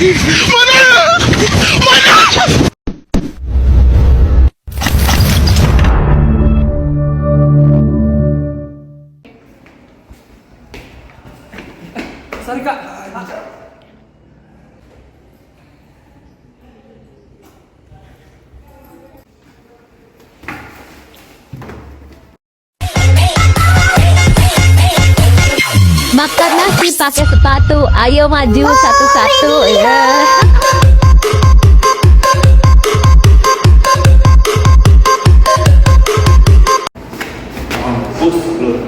Sorry kak. Makan nasi pakai sepatu, ayo maju satu-satu ya. Mampus lu.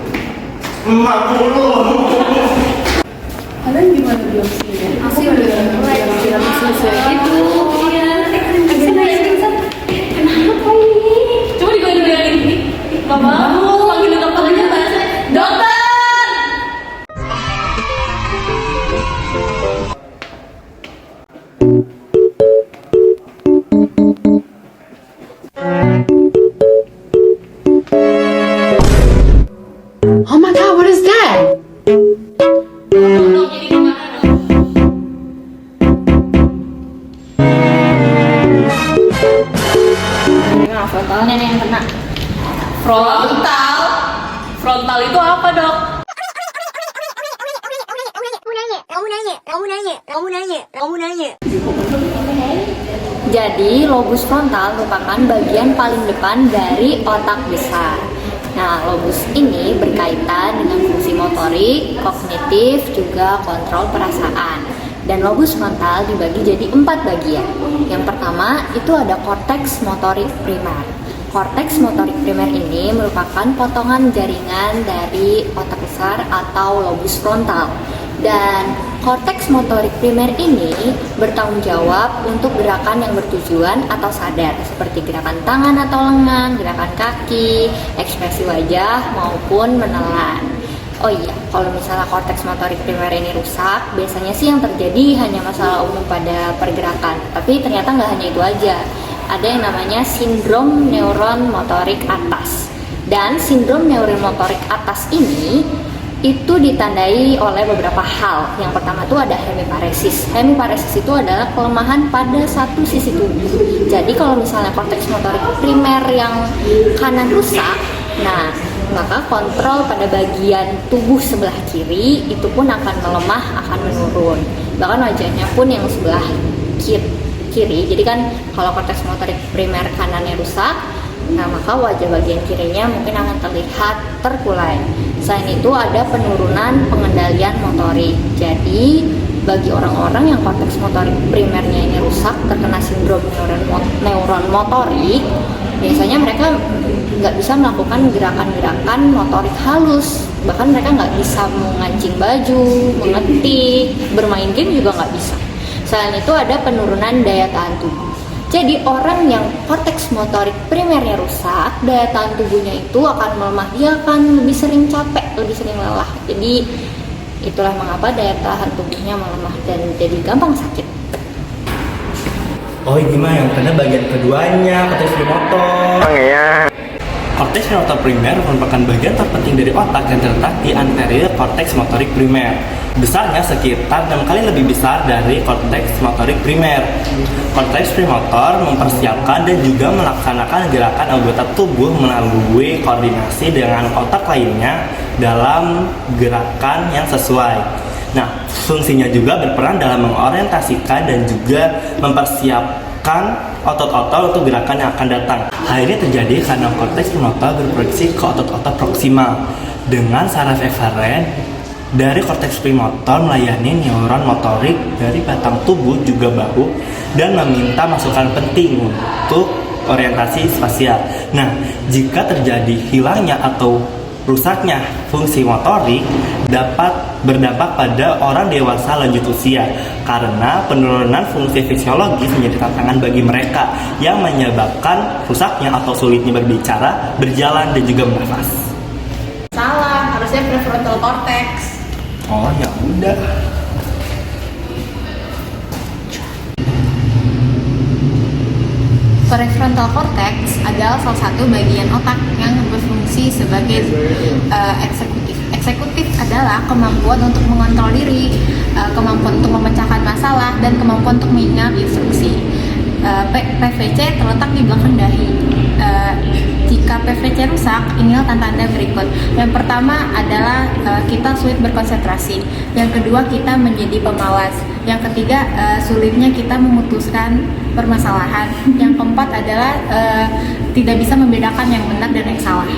Kalian gimana belum sih? Aku udah mulai selesai gitu. Iya. Kenapa ini? Coba digoyang-goyangin gini. Gak mau. Panggil dokter aja bahasa. Dokter. Oh my god, what is that? Frontalnya nih yang kena. Frontal itu apa, Dok? Kamu nanya. Jadi lobus frontal merupakan bagian paling depan dari otak besar. Nah, lobus ini berkaitan dengan fungsi motorik, kognitif, juga kontrol perasaan. Dan lobus frontal dibagi jadi 4 bagian. Yang pertama itu ada korteks motorik primer. Korteks motorik primer ini merupakan potongan jaringan dari otak besar atau lobus frontal. Dan korteks motorik primer ini bertanggung jawab untuk gerakan yang bertujuan atau sadar, seperti gerakan tangan atau lengan, gerakan kaki, ekspresi wajah, maupun menelan. Oh iya, kalau misalnya korteks motorik primer ini rusak, biasanya sih yang terjadi hanya masalah umum pada pergerakan. Tapi ternyata nggak hanya itu aja. Ada yang namanya sindrom neuron motorik atas. Dan sindrom neuron motorik atas ini itu ditandai oleh beberapa hal. Yang pertama itu ada hemiparesis. Hemiparesis itu adalah kelemahan pada satu sisi tubuh. Jadi kalau misalnya korteks motorik primer yang kanan rusak, nah maka kontrol pada bagian tubuh sebelah kiri itu pun akan melemah, akan menurun. Bahkan wajahnya pun yang sebelah kiri. Jadi kan kalau korteks motorik primer kanannya rusak, nah maka wajah bagian kirinya mungkin akan terlihat terkulai. Selain itu ada penurunan pengendalian motorik. Jadi bagi orang-orang yang korteks motorik primernya ini rusak, terkena sindrom neuron motorik, biasanya mereka nggak bisa melakukan gerakan-gerakan motorik halus. Bahkan mereka nggak bisa mengancing baju, mengetik, bermain game juga nggak bisa. Selain itu ada penurunan daya tahan tubuh. Jadi orang yang korteks motorik primernya rusak, daya tahan tubuhnya itu akan melemah. Dia akan lebih sering capek, lebih sering lelah. Jadi itulah mengapa daya tahan tubuhnya melemah dan jadi gampang sakit. Oh gimana yang kena bagian keduanya, korteks premotor. Korteks premotor primer merupakan bagian terpenting dari otak yang terletak di anterior korteks motorik primer. Besarnya sekitar 6 kali lebih besar dari korteks motorik primer. Korteks premotor mempersiapkan dan juga melaksanakan gerakan anggota tubuh melalui koordinasi dengan otak lainnya dalam gerakan yang sesuai. Nah, fungsinya juga berperan dalam mengorientasikan dan juga mempersiapkan otot-otot untuk gerakan yang akan datang. Hal ini terjadi karena korteks premotor berproyeksi ke otot-otot proksimal dengan saraf eferen dari korteks premotor melayani neuron motorik dari batang tubuh juga bahu dan meminta masukan penting untuk orientasi spasial. Nah, jika terjadi hilangnya atau rusaknya fungsi motorik dapat berdampak pada orang dewasa lanjut usia karena penurunan fungsi fisiologis menjadi tantangan bagi mereka yang menyebabkan rusaknya atau sulitnya berbicara, berjalan, dan juga bernafas. Salah, harusnya prefrontal cortex. Oh ya udah. Prefrontal cortex adalah salah satu bagian otak yang berfungsi sebagai eksekutif. Eksekutif adalah kemampuan untuk mengontrol diri, kemampuan untuk memecahkan masalah, dan kemampuan untuk mengingat instruksi. PVC terletak di belakang dahi. Jika PVC rusak, inilah tanda-tanda berikut. Yang pertama adalah kita sulit berkonsentrasi. Yang kedua, kita menjadi pemalas. Yang ketiga, sulitnya kita memutuskan permasalahan. Yang keempat adalah tidak bisa membedakan yang benar dan yang salah.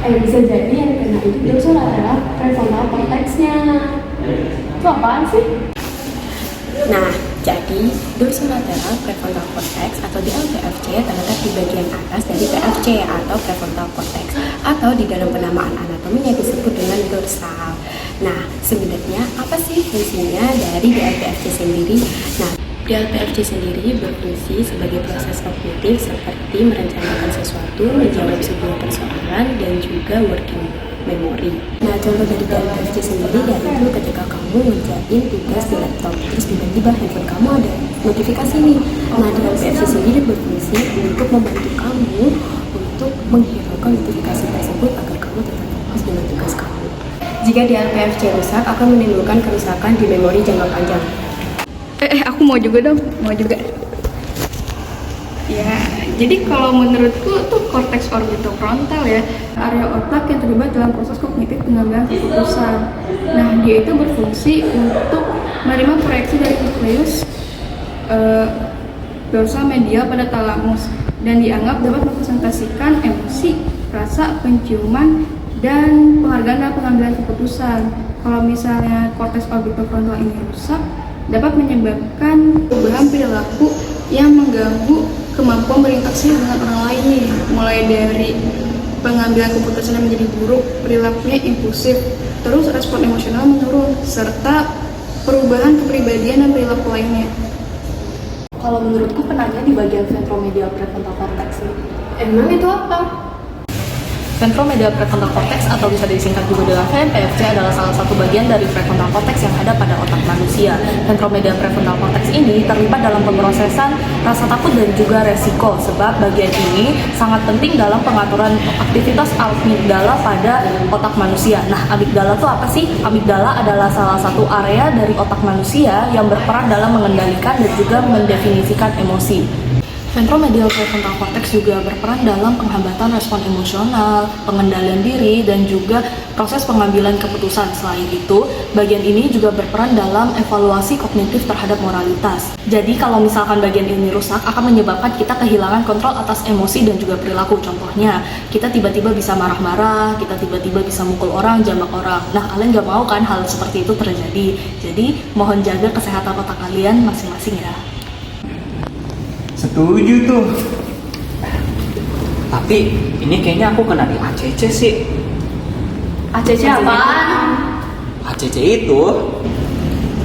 Bisa jadi yang kena itu adalah prefrontal cortex-nya. Itu apaan sih? Nah, jadi dorsolateral prefrontal cortex atau DLPFC terletak di bagian atas dari PFC atau prefrontal cortex, atau di dalam penamaan anatominya disebut dengan dorsal. Nah, sebenarnya apa sih fungsinya dari DLPFC sendiri? Nah, DLPFC sendiri berfungsi sebagai proses kognitif seperti merencanakan sesuatu, menjawab sebuah persoalan, dan juga working memory. Nah, contoh dari DLPFC sendiri yaitu ketika kamu ngerjain tugas di laptop, terus tiba-tiba handphone kamu ada notifikasi nih. Nah, DLPFC sendiri berfungsi untuk membantu kamu untuk menghiraukan notifikasi tersebut agar kamu tetap fokus dengan tugas kamu. Jika DLPFC rusak, akan menimbulkan kerusakan di memori jangka panjang. Aku mau juga dong, mau juga. Ya, jadi kalau menurutku tuh korteks orbitofrontal ya, area otak yang terlibat dalam proses kognitif pengambilan keputusan. Nah, dia itu berfungsi untuk menerima proyeksi dari nukleus dorsal medial pada talamus dan dianggap dapat merepresentasikan emosi, rasa, penciuman, dan penghargaan dalam pengambilan keputusan. Kalau misalnya korteks orbitofrontal ini rusak, dapat menyebabkan perubahan perilaku yang mengganggu kemampuan berinteraksi dengan orang lain nih, mulai dari pengambilan keputusan yang menjadi buruk, perilakunya impulsif, terus respon emosional menurun, serta perubahan kepribadian dan perilaku lainnya. Kalau menurutku penanya di bagian ventromedial prefrontal cortex nih. Emang itu apa? Ventromedial prefrontal cortex atau bisa disingkat juga dengan VMPFC adalah salah satu bagian dari prefrontal cortex yang ada pada otak manusia. Ventromedial prefrontal cortex ini terlibat dalam pemrosesan rasa takut dan juga resiko, sebab bagian ini sangat penting dalam pengaturan aktivitas amigdala pada otak manusia. Nah, amigdala itu apa sih? Amigdala adalah salah satu area dari otak manusia yang berperan dalam mengendalikan dan juga mendefinisikan emosi. Ventromedial prefrontal cortex juga berperan dalam penghambatan respon emosional, pengendalian diri, dan juga proses pengambilan keputusan. Selain itu, bagian ini juga berperan dalam evaluasi kognitif terhadap moralitas. Jadi, kalau misalkan bagian ini rusak, akan menyebabkan kita kehilangan kontrol atas emosi dan juga perilaku. Contohnya, kita tiba-tiba bisa marah-marah, kita tiba-tiba bisa mukul orang, jambak orang. Nah, kalian gak mau kan hal seperti itu terjadi. Jadi, mohon jaga kesehatan otak kalian masing-masing ya. Setuju tuh. Tapi ini kayaknya aku kena di ACC sih. ACC apaan? ACC itu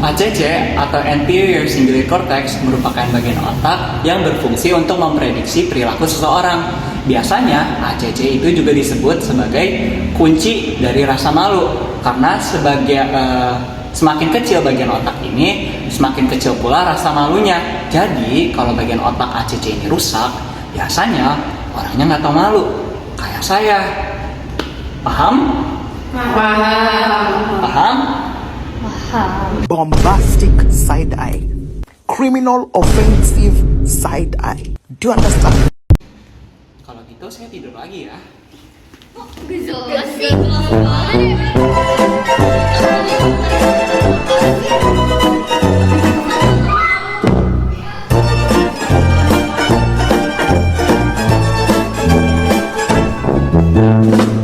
ACC atau Anterior Cingulate Cortex merupakan bagian otak yang berfungsi untuk memprediksi perilaku seseorang. Biasanya ACC itu juga disebut sebagai kunci dari rasa malu karena semakin kecil bagian otak ini, semakin kecil pula rasa malunya. Jadi, kalau bagian otak ACC ini rusak, biasanya orangnya nggak tahu malu. Kayak saya. Paham? Paham? Bombastic side eye. Criminal offensive side eye. Do you understand? Kalau gitu saya tidur lagi ya. Thank you.